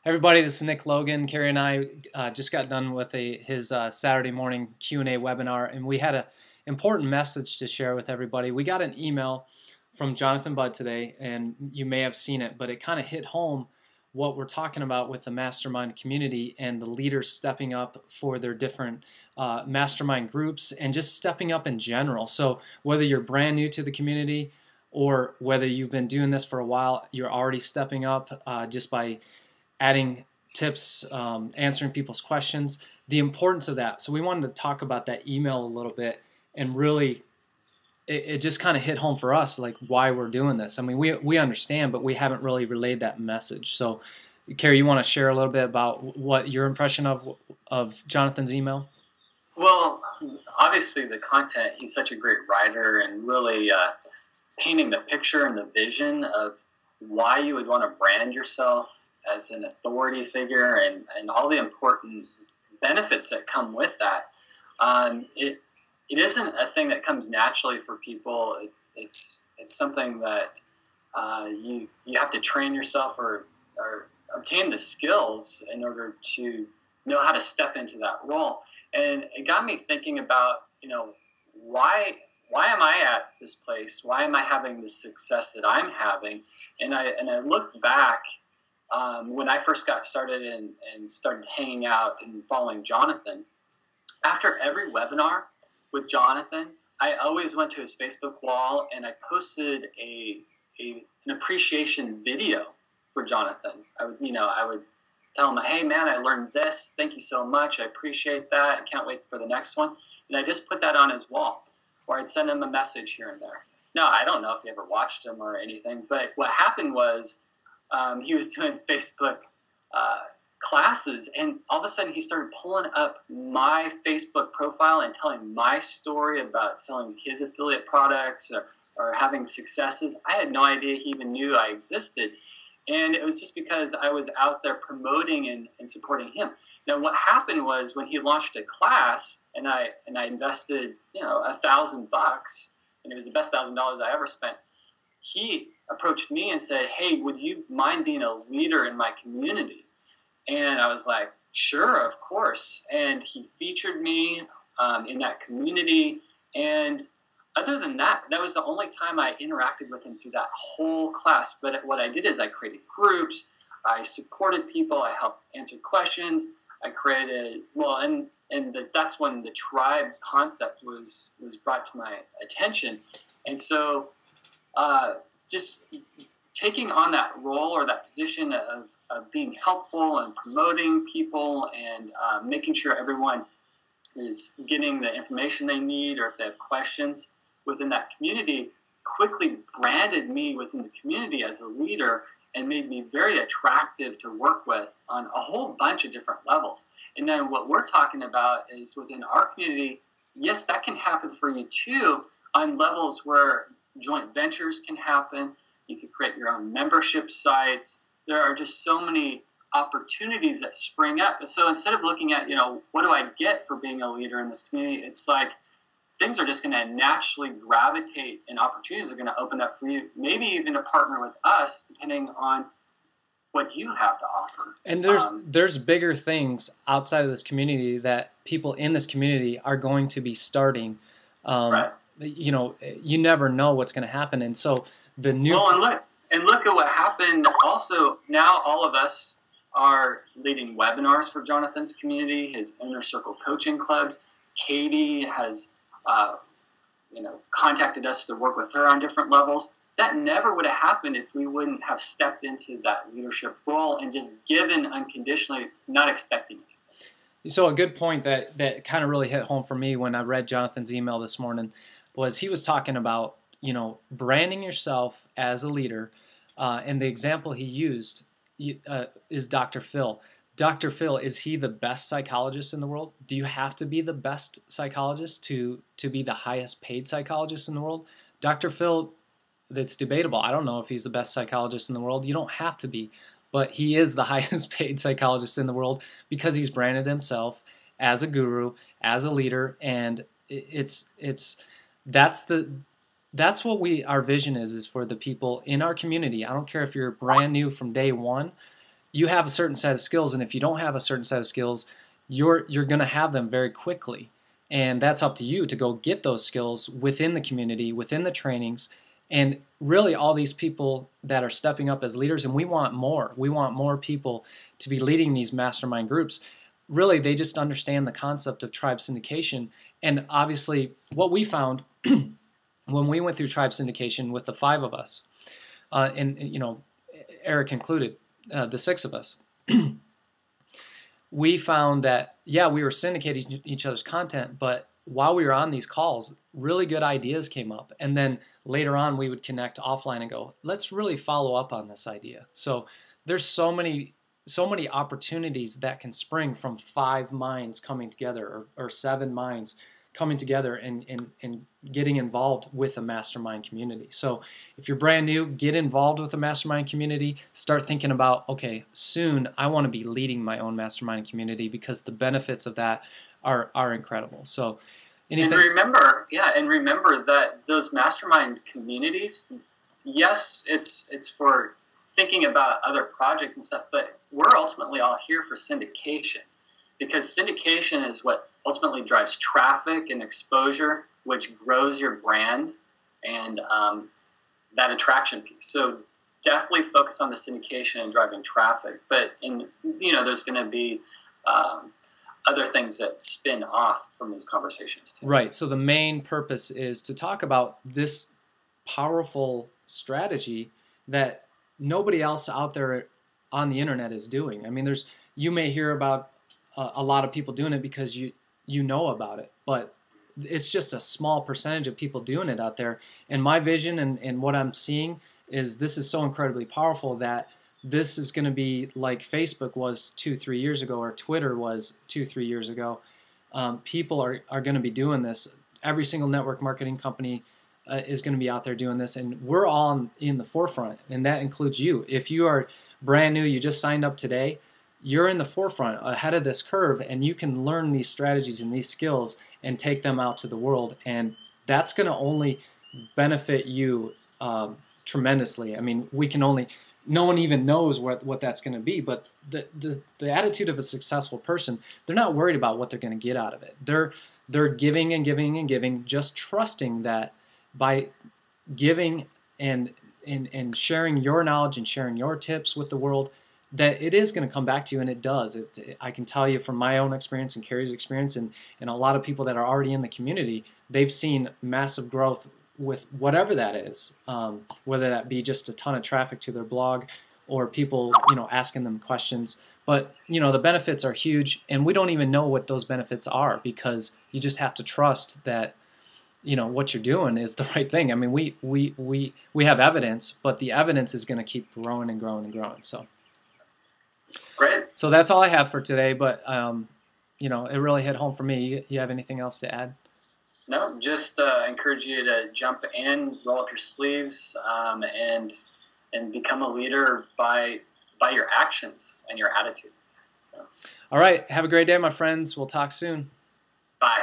Everybody, this is Nick Logan. Carrie and I just got done with his Saturday morning Q&A webinar, and we had an important message to share with everybody. We got an email from Jonathan Budd today, and you may have seen it, but it kind of hit home what we're talking about with the Mastermind community and the leaders stepping up for their different Mastermind groups and just stepping up in general. So whether you're brand new to the community or whether you've been doing this for a while, you're already stepping up just by adding tips, answering people's questions, the importance of that. So we wanted to talk about that email a little bit, and really it just kind of hit home for us, like why we're doing this. I mean, we understand, but we haven't really relayed that message. So Carrie, you want to share a little bit about what your impression of Jonathan's email? Well, obviously the content, he's such a great writer, and really painting the picture and the vision of why you would want to brand yourself as an authority figure and all the important benefits that come with that. It isn't a thing that comes naturally for people. It's something that you have to train yourself or obtain the skills in order to know how to step into that role. And it got me thinking about, why am I at this place? Why am I having the success that I'm having? And I looked back when I first got started and started hanging out and following Jonathan. After every webinar with Jonathan, I always went to his Facebook wall and I posted an appreciation video for Jonathan. I would tell him, hey man, I learned this. Thank you so much. I appreciate that. I can't wait for the next one. And I just put that on his wall. Or I'd send him a message here and there. Now, I don't know if he ever watched him or anything, but what happened was he was doing Facebook classes, and all of a sudden he started pulling up my Facebook profile and telling my story about selling his affiliate products or having successes. I had no idea he even knew I existed. And it was just because I was out there promoting and supporting him. Now, what happened was when he launched a class, and I invested, $1,000, and it was the best $1,000 I ever spent. He approached me and said, "Hey, would you mind being a leader in my community?" And I was like, "Sure, of course." And he featured me in that community, and other than that, that was the only time I interacted with him through that whole class. But what I did is I created groups, I supported people, I helped answer questions, I created, that's when the tribe concept was brought to my attention. And so just taking on that role or that position of being helpful and promoting people and making sure everyone is getting the information they need, or if they have questions within that community, quickly branded me within the community as a leader and made me very attractive to work with on a whole bunch of different levels. And then what we're talking about is within our community, yes, that can happen for you too, on levels where joint ventures can happen. You could create your own membership sites. There are just so many opportunities that spring up. So instead of looking at, what do I get for being a leader in this community, it's like, things are just going to naturally gravitate and opportunities are going to open up for you, maybe even to partner with us, depending on what you have to offer. And there's bigger things outside of this community that people in this community are going to be starting. Right. You never know what's going to happen. And so the new... Well, and look at what happened. Also, now all of us are leading webinars for Jonathan's community, his Inner Circle coaching clubs. Katie has... contacted us to work with her on different levels. That never would have happened if we wouldn't have stepped into that leadership role and just given unconditionally, not expecting anything. So a good point that kind of really hit home for me when I read Jonathan's email this morning was he was talking about, branding yourself as a leader. And the example he used is Dr. Phil. Dr. Phil, is he the best psychologist in the world? Do you have to be the best psychologist to be the highest paid psychologist in the world? Dr. Phil, that's debatable. I don't know if he's the best psychologist in the world. You don't have to be, but he is the highest paid psychologist in the world because he's branded himself as a guru, as a leader, and that's what our vision is for the people in our community. I don't care if you're brand new from day one. you have a certain set of skills, and if you don't have a certain set of skills, you're going to have them very quickly. And that's up to you to go get those skills within the community, within the trainings, and really all these people that are stepping up as leaders, and we want more. We want more people to be leading these mastermind groups. Really, they just understand the concept of tribe syndication. And obviously, what we found when we went through tribe syndication with the 5 of us, and Eric included, the 6 of us, we found that, yeah, we were syndicating each other's content, but while we were on these calls, really good ideas came up. And then later on, we would connect offline and go, let's really follow up on this idea. So there's so many opportunities that can spring from 5 minds coming together, or 7 minds coming together and getting involved with a mastermind community. So if you're brand new, get involved with a mastermind community. Start thinking about, okay, soon I want to be leading my own mastermind community, because the benefits of that are incredible. So anything. And remember that those mastermind communities, yes, it's for thinking about other projects and stuff, but we're ultimately all here for syndication, because syndication is what ultimately drives traffic and exposure, which grows your brand and that attraction piece. So definitely focus on the syndication and driving traffic, but there's going to be other things that spin off from those conversations too. Right. So the main purpose is to talk about this powerful strategy that nobody else out there on the internet is doing. I mean, you may hear about a lot of people doing it because you know about it, but it's just a small percentage of people doing it out there. And my vision and what I'm seeing is this is so incredibly powerful that this is going to be like Facebook was 2-3 years ago, or Twitter was 2-3 years ago. People are going to be doing this. Every single network marketing company is going to be out there doing this, and we're all in the forefront, and that includes you. If you are brand new, you just signed up today, you're in the forefront, ahead of this curve, and you can learn these strategies and these skills and take them out to the world, and that's going to only benefit you tremendously. I mean, no one even knows what that's going to be, but the attitude of a successful person, they're not worried about what they're going to get out of it. They're giving and giving and giving, just trusting that by giving and sharing your knowledge and sharing your tips with the world, that it is going to come back to you, and it does. I can tell you from my own experience and Carrie's experience and a lot of people that are already in the community, they've seen massive growth with whatever that is, whether that be just a ton of traffic to their blog or people asking them questions. But the benefits are huge, and we don't even know what those benefits are, because you just have to trust that what you're doing is the right thing. I mean, we have evidence, but the evidence is going to keep growing and growing and growing. So great. So that's all I have for today, but it really hit home for me. You have anything else to add? No, just encourage you to jump in, roll up your sleeves, and become a leader by your actions and your attitudes. So, all right. Have a great day, my friends. We'll talk soon. Bye.